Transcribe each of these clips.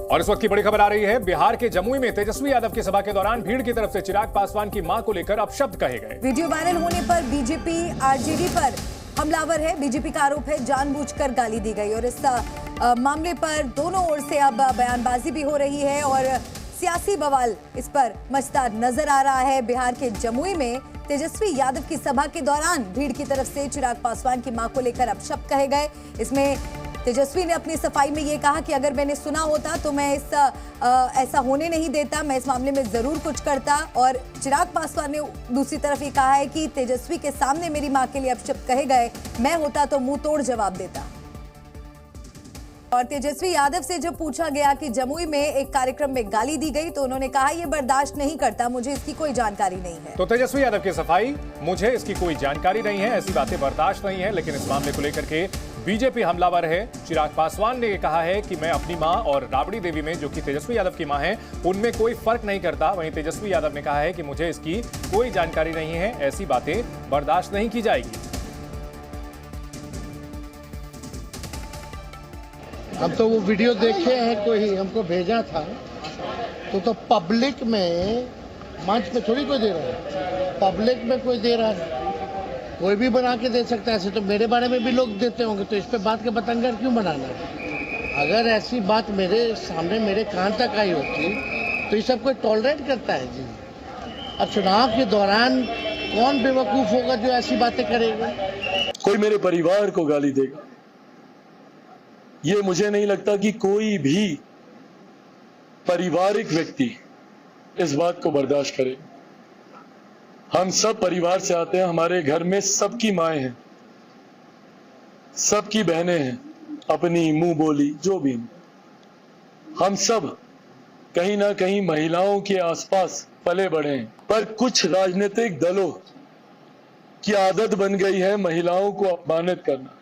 और इस वक्त की बड़ी खबर आ रही है, बिहार के जमुई में तेजस्वी यादव की सभा के दौरान भीड़ की तरफ से चिराग पासवान की मां को लेकर अपशब्द कहे गए। वीडियो वायरल होने पर बीजेपी आरजेडी पर हमलावर है। बीजेपी का आरोप है जानबूझकर गाली दी गई और इस मामले पर दोनों ओर से अब बयानबाजी भी हो रही है और सियासी बवाल इस पर मचता नजर आ रहा है। बिहार के जमुई में तेजस्वी यादव की सभा के दौरान भीड़ की तरफ से चिराग पासवान की मां को लेकर अपशब्द कहे गए। इसमें तेजस्वी ने अपनी सफाई में ये कहा कि अगर मैंने सुना होता तो मैं ऐसा होने नहीं देता, मैं इस मामले में जरूर कुछ करता। और चिराग पासवान ने दूसरी तरफ ये कहा है कि तेजस्वी के सामने मेरी मां के लिए अपशब्द कहे गए, मैं होता तो मुंह तोड़ जवाब देता। और तेजस्वी यादव से जब पूछा गया कि जमुई में एक कार्यक्रम में गाली दी गई तो उन्होंने कहा ये बर्दाश्त नहीं करता, मुझे इसकी कोई जानकारी नहीं है। तो तेजस्वी यादव की सफाई, मुझे इसकी कोई जानकारी नहीं है, ऐसी बातें बर्दाश्त नहीं है। लेकिन इस मामले को लेकर के बीजेपी हमलावर है। चिराग पासवान ने कहा है कि मैं अपनी मां और राबड़ी देवी में, जो कि तेजस्वी यादव की मां है, उनमें कोई फर्क नहीं करता। वहीं तेजस्वी यादव ने कहा है कि मुझे इसकी कोई जानकारी नहीं है, ऐसी बातें बर्दाश्त नहीं की जाएगी। हम तो वो वीडियो देखे हैं, कोई हमको भेजा था तो पब्लिक में, मंच पे थोड़ी कोई दे रहा है, पब्लिक में कोई दे रहा है, कोई भी बना के दे सकता है। ऐसे तो मेरे बारे में भी लोग देते होंगे, तो इस पे बात के बतंगर क्यों बनाना है? अगर ऐसी बात मेरे सामने मेरे कान तक आई होती तो ये सब कोई टॉलरेट करता है जी। अब चुनाव के दौरान कौन बेवकूफ़ होगा जो ऐसी बातें करेगा? कोई मेरे परिवार को गाली देगा, ये मुझे नहीं लगता कि कोई भी पारिवारिक व्यक्ति इस बात को बर्दाश्त करे। हम सब परिवार से आते हैं, हमारे घर में सबकी माएँ हैं, सबकी बहनें हैं, अपनी मुंह बोली जो भी। हम सब कहीं ना कहीं महिलाओं के आसपास पले बढ़े हैं, पर कुछ राजनीतिक दलों की आदत बन गई है महिलाओं को अपमानित करना।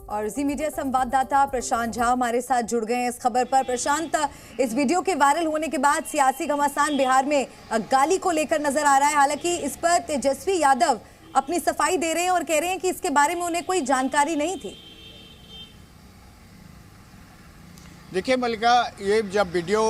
और जी मीडिया संवाददाता प्रशांत झा हमारे साथ जुड़ गए हैं इस खबर पर। प्रशांत, इस वीडियो के वायरल होने के बाद सियासी घमासान बिहार में गाली को लेकर नजर आ रहा है। हालांकि इस पर तेजस्वी यादव अपनी सफाई दे रहे हैं और कह रहे हैं कि इसके बारे में उन्हें कोई जानकारी नहीं थी। देखिए मल्लिका, ये जब वीडियो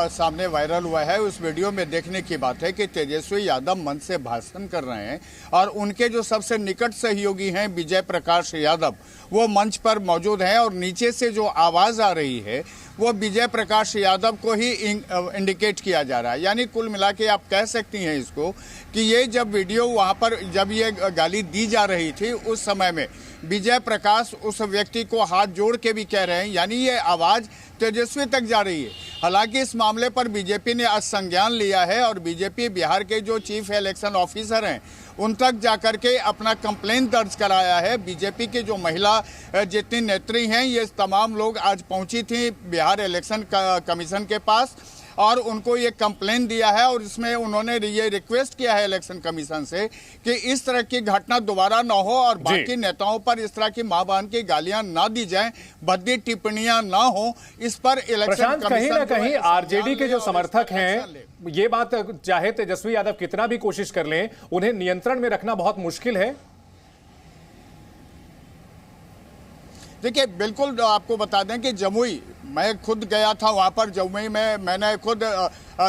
सामने वायरल हुआ है, उस वीडियो में देखने की बात है कि तेजस्वी यादव मंच से भाषण कर रहे हैं और उनके जो सबसे निकट सहयोगी हैं विजय प्रकाश यादव, वो मंच पर मौजूद हैं और नीचे से जो आवाज़ आ रही है वो विजय प्रकाश यादव को ही इंडिकेट किया जा रहा है। यानी कुल मिला के आप कह सकती हैं इसको कि ये जब वीडियो वहाँ पर जब ये गाली दी जा रही थी, उस समय में विजय प्रकाश उस व्यक्ति को हाथ जोड़ के भी कह रहे हैं, यानी ये आवाज़ तेजस्वी तक जा रही है। हालांकि इस मामले पर बीजेपी ने आज संज्ञान लिया है और बीजेपी बिहार के जो चीफ इलेक्शन ऑफिसर हैं उन तक जाकर के अपना कंप्लेन दर्ज कराया है। बीजेपी की जो महिला जितनी नेत्री हैं, ये तमाम लोग आज पहुंची थी बिहार इलेक्शन कमीशन के पास और उनको ये कंप्लेन दिया है और इसमें उन्होंने ये रिक्वेस्ट किया है इलेक्शन कमीशन से कि इस तरह की घटना दोबारा ना हो और बाकी नेताओं पर इस तरह की मां बहन की गालियां ना दी जाएं, भद्दी टिप्पणियां ना हो। इस पर इलेक्शन कमीशन कहीं ना कहीं आरजेडी के जो समर्थक हैं, ये बात चाहे तेजस्वी यादव कितना भी कोशिश कर लें, उन्हें नियंत्रण में रखना बहुत मुश्किल है। देखिए बिल्कुल आपको बता दें कि जमुई, मैं खुद गया था वहाँ पर जमुई में, मैंने खुद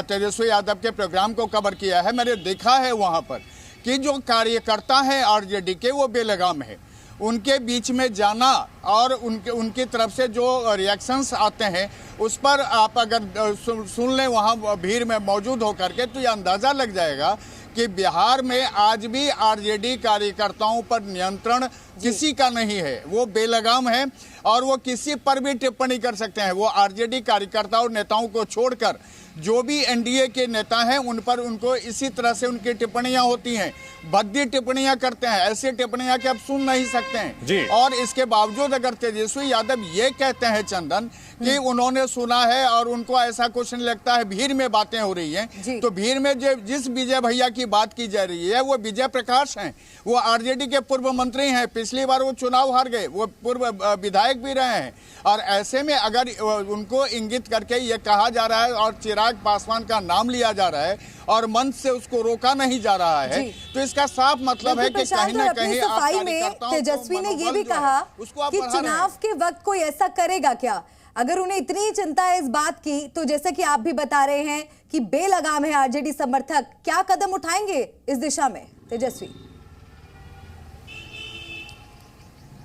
तेजस्वी यादव के प्रोग्राम को कवर किया है। मैंने देखा है वहाँ पर कि जो कार्यकर्ता हैं आरजेडी के वो बेलगाम है। उनके बीच में जाना और उनकी तरफ से जो रिएक्शंस आते हैं उस पर आप अगर सुन लें वहाँ भीड़ में मौजूद होकर के, तो ये अंदाज़ा लग जाएगा कि बिहार में आज भी आरजेडी कार्यकर्ताओं पर नियंत्रण किसी का नहीं है। वो बेलगाम है और वो किसी पर भी टिप्पणी कर सकते हैं। वो आरजेडी कार्यकर्ताओं और नेताओं को छोड़कर जो भी एनडीए के नेता हैं उन पर उनको इसी तरह से उनकी टिप्पणियां होती हैं, भद्दी टिप्पणियां करते हैं। ऐसी टिप्पणियां कि आप सुन नहीं सकते हैं। और इसके बावजूद अगर तेजस्वी यादव ये कहते हैं चंदन कि उन्होंने सुना है और उनको ऐसा कुछ नहीं लगता है, भीड़ में बातें हो रही हैं, तो भीड़ में जिस विजय भैया की बात की जा रही है वो विजय प्रकाश हैं। वो आरजेडी के पूर्व मंत्री हैं, पिछली बार वो चुनाव हार गए, वो पूर्व विधायक भी रहे हैं। और ऐसे में अगर उनको इंगित करके ये कहा जा रहा है और चिराग पासवान का नाम लिया जा रहा है और मंच से उसको रोका नहीं जा रहा है, तो इसका साफ मतलब है कि कहीं ना कहीं सफाई में तेजस्वी ने ये भी कहा कि चुनाव के वक्त कोई ऐसा करेगा क्या? अगर उन्हें इतनी चिंता है इस बात की, तो जैसा कि आप भी बता रहे हैं कि बेलगाम है आरजेडी समर्थक, क्या कदम उठाएंगे इस दिशा में तेजस्वी?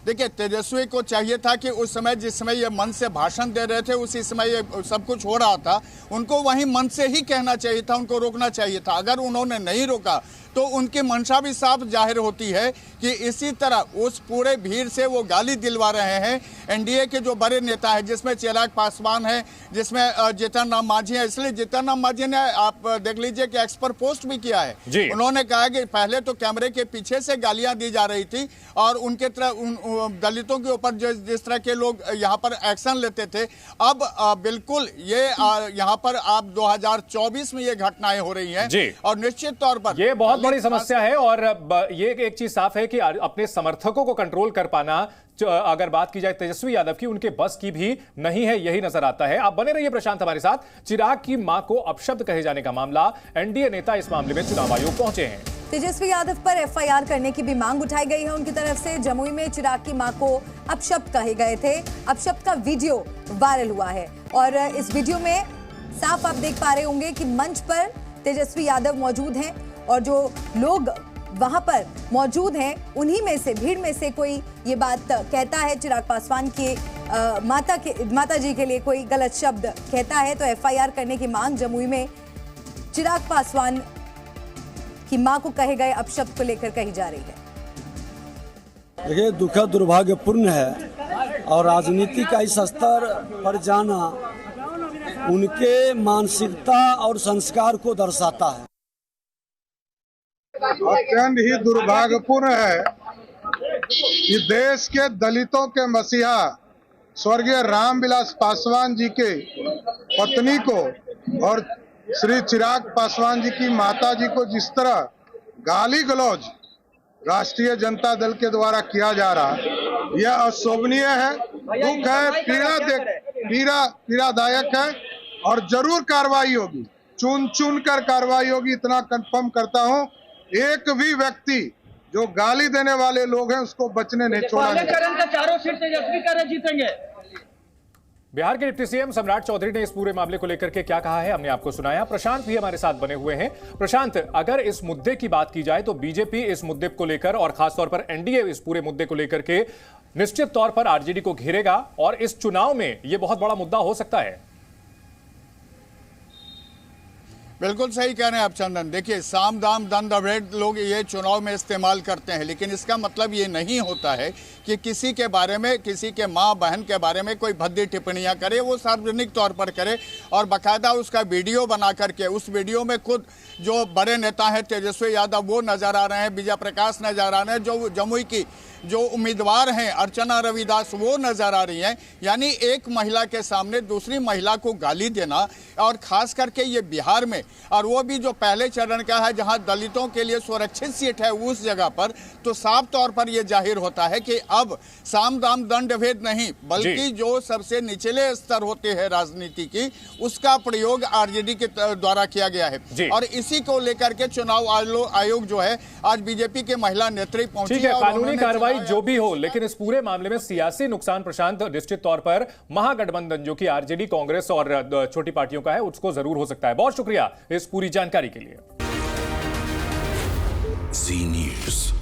देखिए, तेजस्वी को चाहिए था कि उस समय जिस समय ये मन से भाषण दे रहे थे, उसी समय ये सब कुछ हो रहा था, उनको वहीं मन से ही कहना चाहिए था, उनको रोकना चाहिए था। अगर उन्होंने नहीं रोका तो उनकी मंशा भी साफ जाहिर होती है कि इसी तरह उस पूरे भीड़ से वो गाली दिलवा रहे हैं। एनडीए के जो बड़े नेता हैं, जिसमें चिराग पासवान है, जिसमें जीतन राम मांझी है, इसलिए जीतन राम मांझी ने, आप देख लीजिए कि एक्स पर पोस्ट भी किया है। उन्होंने कहा कि पहले तो कैमरे के पीछे से गालियां दी जा रही थी और उनके तरह दलितों के ऊपर जिस तरह के लोग यहाँ पर एक्शन लेते थे, अब बिल्कुल ये यहाँ पर आप 2024 में ये घटनाएं हो रही हैं और निश्चित तौर पर ये बहुत बड़ी समस्या है। और ये एक चीज साफ है कि अपने समर्थकों को कंट्रोल कर पाना, अगर बात की जाए तेजस्वी यादव की, उनके बस की भी नहीं है, यही नजर आता है। आप बने रहिए प्रशांत हमारे साथ। चिराग की मां को अपशब्द कहे जाने का मामला, एनडीए नेता इस मामले में चुनाव आयोग पहुंचे हैं। तेजस्वी यादव पर एफआईआर करने की भी मांग उठाई गई है उनकी तरफ से। जमुई में चिराग की मां को अपशब्द कहे गए थे, अपशब्द का वीडियो वायरल हुआ है और इस वीडियो में साफ आप देख पा रहे होंगे कि मंच पर तेजस्वी यादव मौजूद हैं और जो लोग वहां पर मौजूद हैं उन्हीं में से, भीड़ में से कोई ये बात कहता है चिराग पासवान के माता जी के लिए कोई गलत शब्द कहता है, तो एफआईआर करने की मांग जमुई में चिराग पासवान की मां को कहे गए अपशब्द को लेकर कही जा रही है। देखिए, दुखद दुर्भाग्यपूर्ण है और राजनीति का इस स्तर पर जाना उनके मानसिकता और संस्कार को दर्शाता है। अत्यंत ही दुर्भाग्यपूर्ण है कि देश के दलितों के मसीहा स्वर्गीय रामविलास पासवान जी के पत्नी को और श्री चिराग पासवान जी की माता जी को जिस तरह गाली गलौज राष्ट्रीय जनता दल के द्वारा किया जा रहा है, यह अशोभनीय है, दुख है, पीड़ादायक है और जरूर कार्रवाई होगी, चुन चुन कर कार्रवाई होगी। इतना कंफर्म करता हूं, एक भी व्यक्ति जो गाली देने वाले लोग हैं उसको बचने नहीं छोड़ा जाएगा। चारों सीट तेजस्वी जीतेंगे। बिहार के डिप्टी सीएम सम्राट चौधरी ने इस पूरे मामले को लेकर के क्या कहा है, हमने आपको सुनाया। प्रशांत भी हमारे साथ बने हुए हैं। प्रशांत, अगर इस मुद्दे की बात की जाए तो बीजेपी इस मुद्दे को लेकर और खासतौर पर एनडीए इस पूरे मुद्दे को लेकर के निश्चित तौर पर आरजेडी को घेरेगा और इस चुनाव में यह बहुत बड़ा मुद्दा हो सकता है। बिल्कुल सही कह रहे हैं आप चंदन। देखिए, साम दाम दंड भेद लोग ये चुनाव में इस्तेमाल करते हैं, लेकिन इसका मतलब ये नहीं होता है कि किसी के बारे में, किसी के माँ बहन के बारे में कोई भद्दी टिप्पणियां करे, वो सार्वजनिक तौर पर करे और बाकायदा उसका वीडियो बना करके, उस वीडियो में खुद जो बड़े नेता हैं तेजस्वी यादव वो नजर आ रहे हैं, विजय प्रकाश नजर आ रहे हैं, जो जमुई की जो उम्मीदवार हैं अर्चना रविदास वो नजर आ रही हैं। यानी एक महिला के सामने दूसरी महिला को गाली देना, और खास करके ये बिहार में, और वो भी जो पहले चरण का है जहां दलितों के लिए सुरक्षित सीट है उस जगह पर, तो साफ तौर पर यह जाहिर होता है कि अब साम दाम दंड भेद नहीं, बल्कि जो सबसे निचले स्तर होते हैं राजनीति की, उसका प्रयोग आरजेडी के द्वारा किया गया है। और इसी को लेकर के चुनाव आयोग जो है आज बीजेपी के महिला नेत्री पहुंची है। कानूनी कार्रवाई जो भी हो, लेकिन इस पूरे मामले में सियासी नुकसान प्रशांत निश्चित तौर पर महागठबंधन जो कि आरजेडी, कांग्रेस और छोटी पार्टियों का है उसको जरूर हो सकता है। बहुत शुक्रिया इस पूरी जानकारी के लिए। जी न्यूज़।